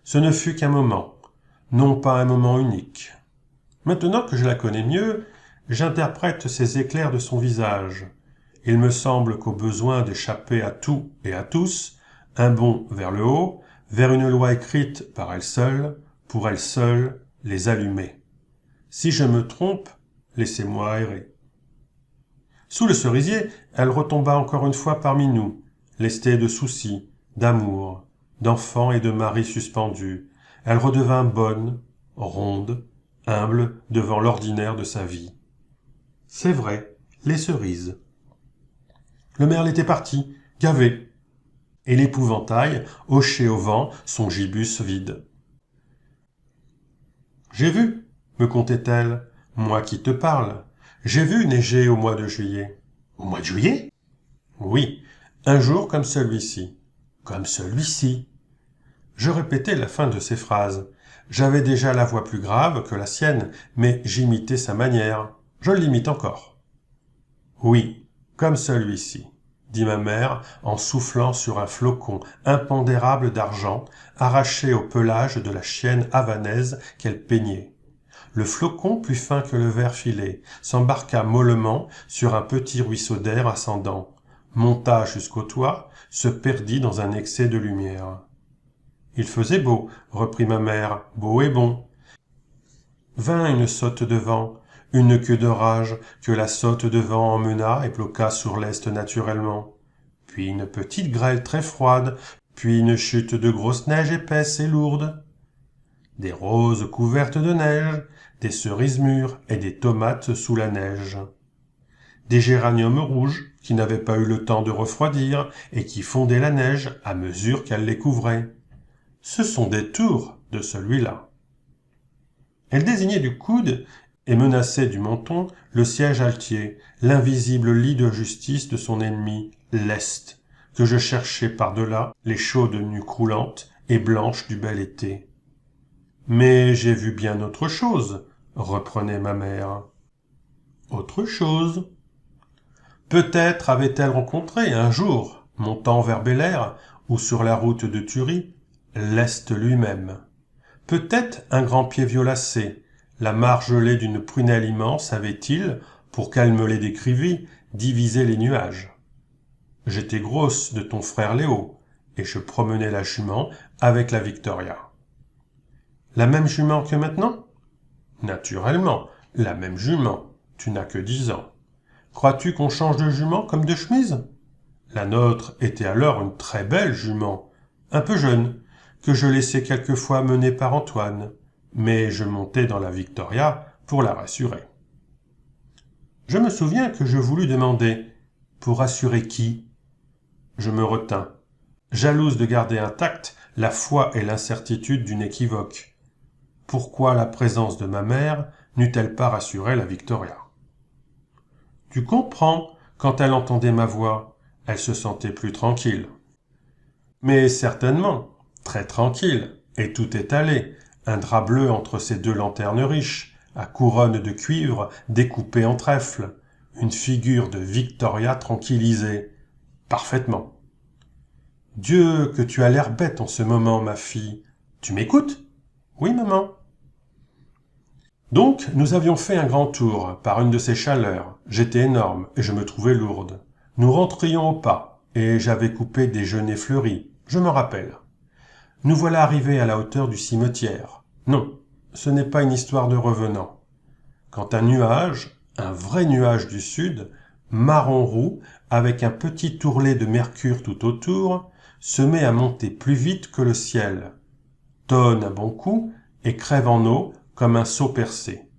Speaker 1: Ce ne fut qu'un moment, non pas un moment unique. Maintenant que je la connais mieux, j'interprète ces éclairs de son visage. Il me semble qu'au besoin d'échapper à tout et à tous, un bond vers le haut, vers une loi écrite par elle seule, pour elle seule, les allumer. Si je me trompe, laissez-moi errer. Sous le cerisier, elle retomba encore une fois parmi nous, lestée de soucis, d'amour, d'enfant et de mari suspendus, elle redevint bonne, ronde, humble devant l'ordinaire de sa vie. C'est vrai, les cerises. Le merle était parti, gavé, et l'épouvantail hochait au vent son gibus vide. « J'ai vu, me contait-elle, moi qui te parle, j'ai vu neiger au mois de juillet. »« Au mois de juillet ?»« Oui, un jour comme celui-ci. »« Comme celui-ci. » Je répétais la fin de ces phrases. J'avais déjà la voix plus grave que la sienne, mais j'imitais sa manière. Je l'imite encore. « Oui, comme celui-ci, » dit ma mère en soufflant sur un flocon impondérable d'argent arraché au pelage de la chienne havanaise qu'elle peignait. Le flocon, plus fin que le verre filé, s'embarqua mollement sur un petit ruisseau d'air ascendant, monta jusqu'au toit, se perdit dans un excès de lumière. « Il faisait beau, » reprit ma mère, « beau et bon. » Vint une saute de vent, une queue d'orage que la saute de vent emmena et bloqua sur l'est naturellement. Puis une petite grêle très froide, puis une chute de grosse neige épaisse et lourde. Des roses couvertes de neige, des cerises mûres et des tomates sous la neige. Des géraniums rouges qui n'avaient pas eu le temps de refroidir et qui fondaient la neige à mesure qu'elle les couvrait. Ce sont des tours de celui-là. Elle désignait du coude et menaçait du menton le siège altier, l'invisible lit de justice de son ennemi, l'Est, que je cherchais par-delà les chaudes nues croulantes et blanches du bel été. « Mais j'ai vu bien autre chose, » reprenait ma mère. « Autre chose ?» Peut-être avait-elle rencontré un jour, montant vers Bel-Air ou sur la route de Thury, l'Est lui-même. Peut-être un grand pied violacé, la margelée d'une prunelle immense avait-il, pour qu'elle me les décrivît, divisé les nuages. J'étais grosse de ton frère Léo, et je promenais la jument avec la Victoria. La même jument que maintenant ? Naturellement, la même jument, tu n'as que 10 ans. Crois-tu qu'on change de jument comme de chemise ? La nôtre était alors une très belle jument, un peu jeune, que je laissais quelquefois mener par Antoine, mais je montais dans la Victoria pour la rassurer. Je me souviens que je voulus demander « Pour rassurer qui ?» Je me retins, jalouse de garder intacte la foi et l'incertitude d'une équivoque. Pourquoi la présence de ma mère n'eût-elle pas rassuré la Victoria ? Tu comprends, quand elle entendait ma voix, elle se sentait plus tranquille. Mais certainement, très tranquille, et tout étalé, un drap bleu entre ses deux lanternes riches, à couronne de cuivre découpée en trèfle, une figure de Victoria tranquillisée. Parfaitement. Dieu, que tu as l'air bête en ce moment, ma fille. Tu m'écoutes ? Oui, maman. Donc, nous avions fait un grand tour, par une de ces chaleurs. J'étais énorme, et je me trouvais lourde. Nous rentrions au pas, et j'avais coupé des genêts fleuris, je me rappelle. Nous voilà arrivés à la hauteur du cimetière. Non, ce n'est pas une histoire de revenants. Quand un nuage, un vrai nuage du sud, marron roux, avec un petit ourlet de mercure tout autour, se met à monter plus vite que le ciel, tonne un bon coup et crève en eau comme un seau percé.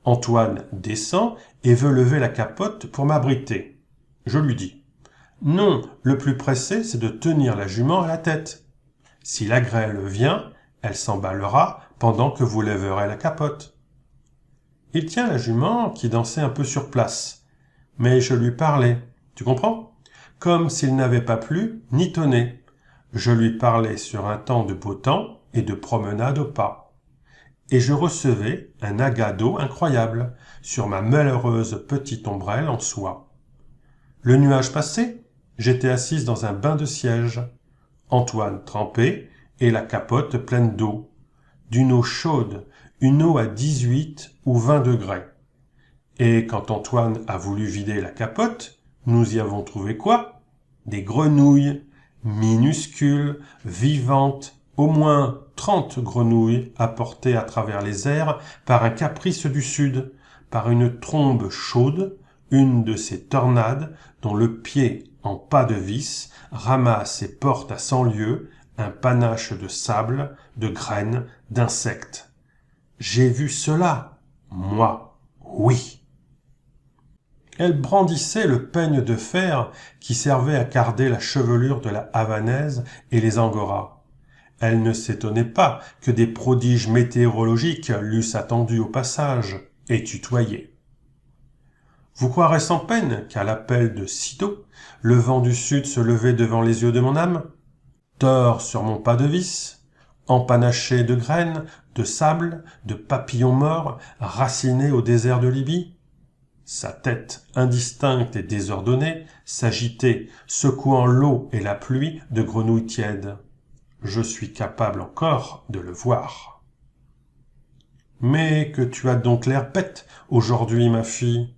Speaker 1: Antoine descend et veut lever la capote pour m'abriter. Je lui dis « Non, le plus pressé, c'est de tenir la jument à la tête. Si la grêle vient, elle s'emballera pendant que vous lèverez la capote. » Il tient la jument qui dansait un peu sur place, mais je lui parlais, tu comprends ? Comme s'il n'avait pas plu ni tonné. Je lui parlais sur un temps de beau temps et de promenade au pas. Et je recevais un agas d'eau incroyable sur ma malheureuse petite ombrelle en soie. Le nuage passé, j'étais assise dans un bain de siège, Antoine trempé et la capote pleine d'eau, d'une eau chaude, une eau à 18 ou 20 degrés. Et quand Antoine a voulu vider la capote, nous y avons trouvé quoi ? Des grenouilles, minuscules, vivantes, au moins 30 grenouilles apportées à travers les airs par un caprice du sud, par une trombe chaude, une de ces tornades dont le pied en pas de vis ramasse et porte à 100 lieues un panache de sable, de graines, d'insectes. J'ai vu cela, moi, oui. Elle brandissait le peigne de fer qui servait à carder la chevelure de la Havanaise et les angoras. Elle ne s'étonnait pas que des prodiges météorologiques l'eussent attendue au passage et tutoyée. Vous croirez sans peine qu'à l'appel de sitôt, le vent du sud se levait devant les yeux de mon âme, tord sur mon pas de vis, empanaché de graines, de sable, de papillons morts, racinés au désert de Libye. Sa tête, indistincte et désordonnée, s'agitait, secouant l'eau et la pluie de grenouilles tièdes. Je suis capable encore de le voir. Mais que tu as donc l'air bête aujourd'hui, ma fille.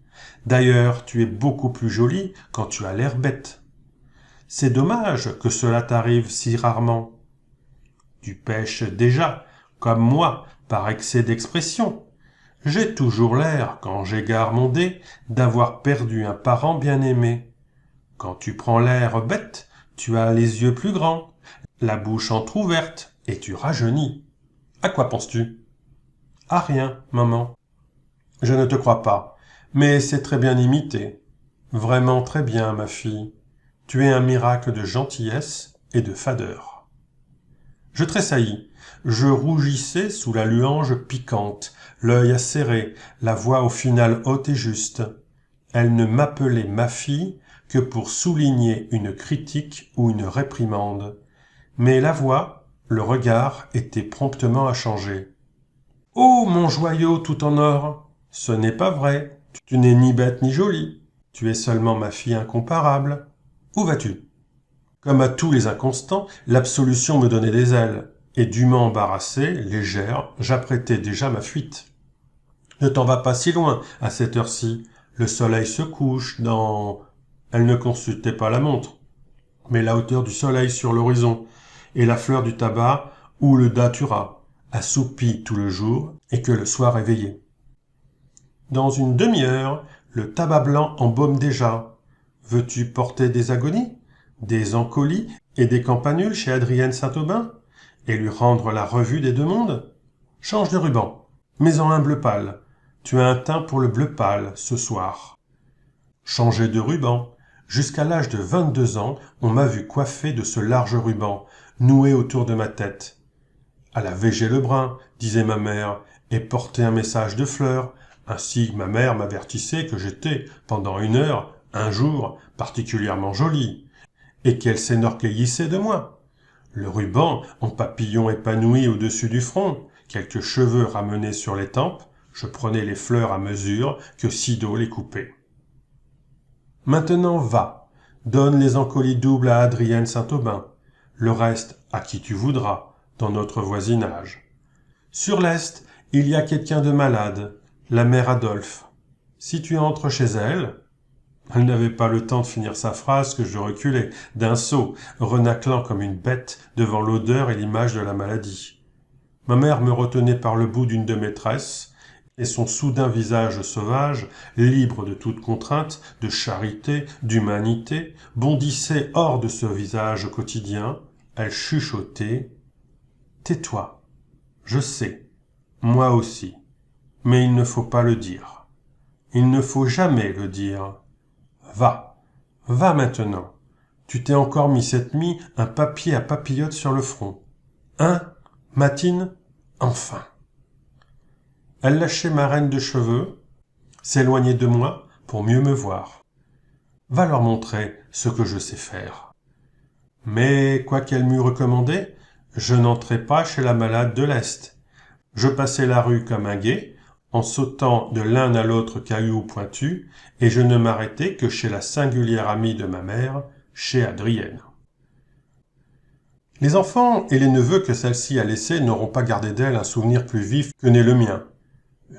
Speaker 1: D'ailleurs, tu es beaucoup plus jolie quand tu as l'air bête. C'est dommage que cela t'arrive si rarement. Tu pèches déjà, comme moi, par excès d'expression. J'ai toujours l'air, quand j'égare mon dé, d'avoir perdu un parent bien-aimé. Quand tu prends l'air bête, tu as les yeux plus grands, la bouche entr'ouverte, et tu rajeunis. À quoi penses-tu? À rien, maman. Je ne te crois pas, mais c'est très bien imité. Vraiment très bien, ma fille. Tu es un miracle de gentillesse et de fadeur. Je tressaillis. Je rougissais sous la luange piquante, l'œil acéré, la voix au final haute et juste. Elle ne m'appelait ma fille que pour souligner une critique ou une réprimande. Mais la voix, le regard étaient promptement à changer. « Oh, mon joyau tout en or! Ce n'est pas vrai. Tu n'es ni bête ni jolie. Tu es seulement ma fille incomparable. Où vas-tu » Comme à tous les inconstants, l'absolution me donnait des ailes, et dûment embarrassée, légère, j'apprêtais déjà ma fuite. Ne t'en vas pas si loin, à cette heure-ci. Le soleil se couche dans... Elle ne consultait pas la montre, mais la hauteur du soleil sur l'horizon, et la fleur du tabac ou le datura, assoupi tout le jour et que le soir éveillé. Dans une demi-heure, le tabac blanc embaume déjà. Veux-tu porter des agonies, des encolies et des campanules chez Adrienne Saint-Aubin, et lui rendre la revue des deux mondes? Change de ruban, mais en un bleu pâle. Tu as un teint pour le bleu pâle ce soir. Changer de ruban. Jusqu'à l'âge de 22 ans, on m'a vu coiffé de ce large ruban, noué autour de ma tête. À la végé le brun, disait ma mère, et porter un message de fleurs. Ainsi ma mère m'avertissait que j'étais, pendant 1 heure, un jour, particulièrement jolie, et qu'elle s'énorgueillissait de moi. Le ruban, en papillon épanoui au-dessus du front, quelques cheveux ramenés sur les tempes, je prenais les fleurs à mesure que Sido les coupait. Maintenant va, donne les encolies doubles à Adrienne Saint-Aubin, le reste à qui tu voudras, dans notre voisinage. Sur l'est, il y a quelqu'un de malade, la mère Adolphe. Si tu entres chez elle... Elle n'avait pas le temps de finir sa phrase que je reculai, d'un saut, renâclant comme une bête devant l'odeur et l'image de la maladie. Ma mère me retenait par le bout d'une de mes tresses, et son soudain visage sauvage, libre de toute contrainte, de charité, d'humanité, bondissait hors de ce visage quotidien. Elle chuchotait « Tais-toi, je sais, moi aussi, mais il ne faut pas le dire. Il ne faut jamais le dire. Va, va maintenant. Tu t'es encore mis cette nuit un papier à papillotes sur le front. Hein, Matine? Enfin. » Elle lâchait ma reine de cheveux, s'éloignait de moi pour mieux me voir. Va leur montrer ce que je sais faire. Mais, quoiqu'elle m'eût recommandé, je n'entrais pas chez la malade de l'Est. Je passais la rue comme un guet, en sautant de l'un à l'autre caillou pointu, et je ne m'arrêtais que chez la singulière amie de ma mère, chez Adrienne. Les enfants et les neveux que celle-ci a laissés n'auront pas gardé d'elle un souvenir plus vif que n'est le mien.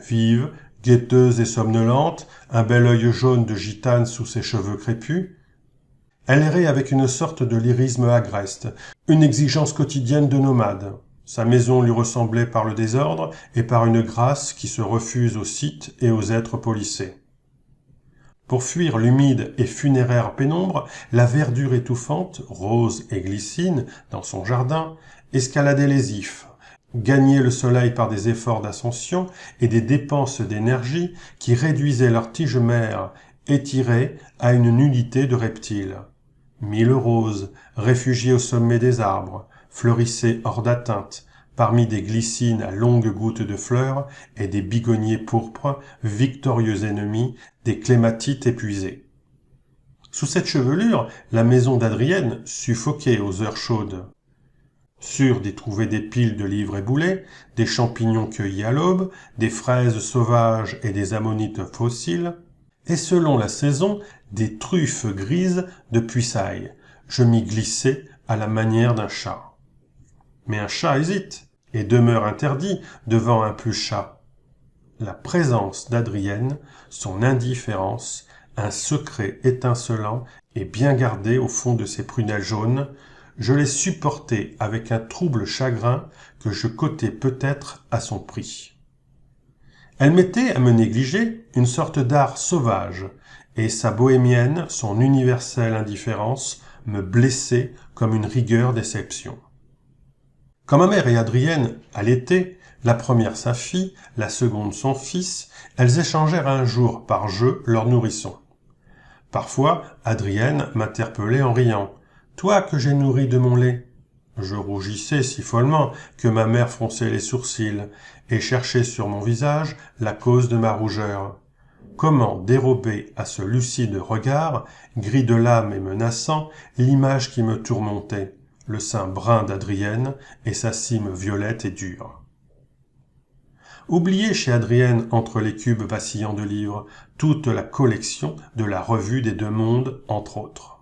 Speaker 1: Vive, guetteuse et somnolente, un bel œil jaune de gitane sous ses cheveux crépus, elle errait avec une sorte de lyrisme agreste, une exigence quotidienne de nomade. Sa maison lui ressemblait par le désordre et par une grâce qui se refuse aux sites et aux êtres polissés. Pour fuir l'humide et funéraire pénombre, la verdure étouffante, rose et glycine, dans son jardin, escaladait les ifs, gagnait le soleil par des efforts d'ascension et des dépenses d'énergie qui réduisaient leurs tiges mères, étirées à une nullité de reptiles. Mille roses, réfugiées au sommet des arbres, fleurissaient hors d'atteinte, parmi des glycines à longues gouttes de fleurs et des bigonniers pourpres, victorieux ennemis des clématites épuisées. Sous cette chevelure, la maison d'Adrienne suffoquait aux heures chaudes. Sûre d'y trouver des piles de livres éboulés, des champignons cueillis à l'aube, des fraises sauvages et des ammonites fossiles, et selon la saison, des truffes grises de puisailles. Je m'y glissais à la manière d'un chat. Mais un chat hésite et demeure interdit devant un plus chat. La présence d'Adrienne, son indifférence, un secret étincelant et bien gardé au fond de ses prunelles jaunes, je les supportais avec un trouble chagrin que je cotais peut-être à son prix. Elle mettait à me négliger une sorte d'art sauvage, et sa bohémienne, son universelle indifférence, me blessait comme une rigueur déception. Quand ma mère et Adrienne allaitaient, la première sa fille, la seconde son fils, elles échangèrent un jour par jeu leur nourrisson. Parfois, Adrienne m'interpellait en riant. « Toi que j'ai nourri de mon lait !» Je rougissais si follement que ma mère fronçait les sourcils et cherchait sur mon visage la cause de ma rougeur. Comment dérober à ce lucide regard, gris de l'âme et menaçant, l'image qui me tourmentait, le sein brun d'Adrienne et sa cime violette et dure. Oubliez chez Adrienne, entre les cubes vacillants de livres, toute la collection de la Revue des Deux Mondes, entre autres.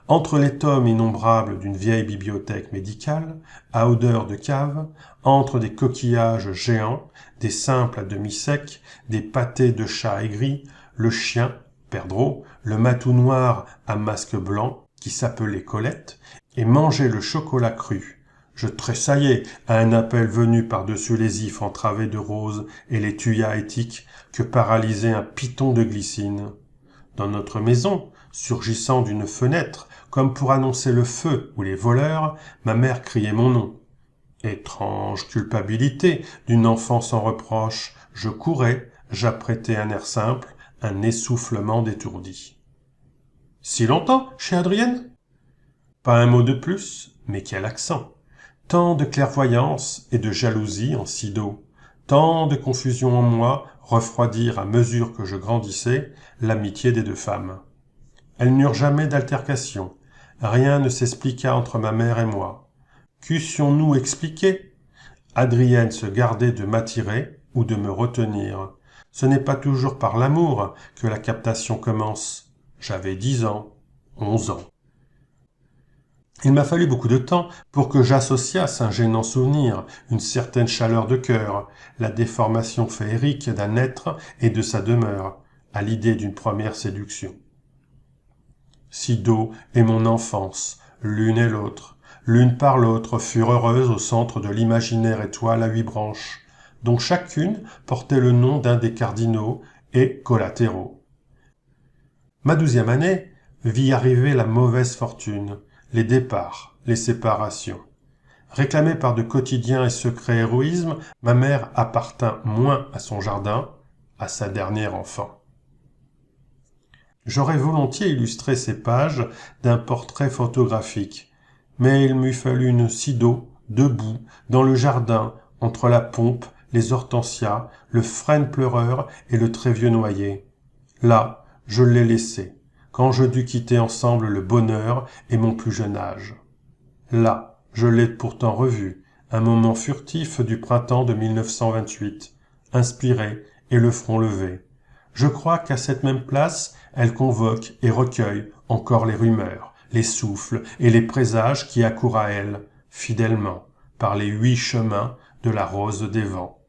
Speaker 1: Entre les tomes innombrables d'une vieille bibliothèque médicale, à odeur de cave, entre des coquillages géants, des simples à demi secs, des pâtés de chat aigris, le chien, perdreau, le matou noir à masque blanc, qui s'appelait Colette, et mangeait le chocolat cru. Je tressaillais à un appel venu par-dessus les ifs entravés de roses et les tuyas éthiques que paralysait un piton de glycine. Dans notre maison, surgissant d'une fenêtre, comme pour annoncer le feu ou les voleurs, ma mère criait mon nom. Étrange culpabilité d'une enfant sans reproche, je courais, j'apprêtais un air simple, un essoufflement d'étourdi. « Si longtemps, chez Adrienne ?» Pas un mot de plus, mais quel accent! Tant de clairvoyance et de jalousie en si d'eau, tant de confusion en moi refroidir à mesure que je grandissais l'amitié des deux femmes. Elles n'eurent jamais d'altercation, rien ne s'expliqua entre ma mère et moi. Qu'eussions-nous expliqué? Adrienne se gardait de m'attirer ou de me retenir. Ce n'est pas toujours par l'amour que la captation commence. J'avais 10 ans, 11 ans. Il m'a fallu beaucoup de temps pour que j'associasse un gênant souvenir, une certaine chaleur de cœur, la déformation féerique d'un être et de sa demeure, à l'idée d'une première séduction. Sido et mon enfance, l'une et l'autre, l'une par l'autre furent heureuses au centre de l'imaginaire étoile à 8 branches, dont chacune portait le nom d'un des cardinaux et collatéraux. Ma 12e année vit arriver la mauvaise fortune, les départs, les séparations. Réclamée par de quotidiens et secrets héroïsmes, ma mère appartint moins à son jardin, à sa dernière enfant. J'aurais volontiers illustré ces pages d'un portrait photographique, mais il m'eût fallu une Sido, debout, dans le jardin, entre la pompe, les hortensias, le frêne pleureur et le très vieux noyer. Là, je l'ai laissé, quand je dus quitter ensemble le bonheur et mon plus jeune âge. Là, je l'ai pourtant revu, un moment furtif du printemps de 1928, inspiré et le front levé. Je crois qu'à cette même place, elle convoque et recueille encore les rumeurs, les souffles et les présages qui accourent à elle, fidèlement, par les 8 chemins de la rose des vents.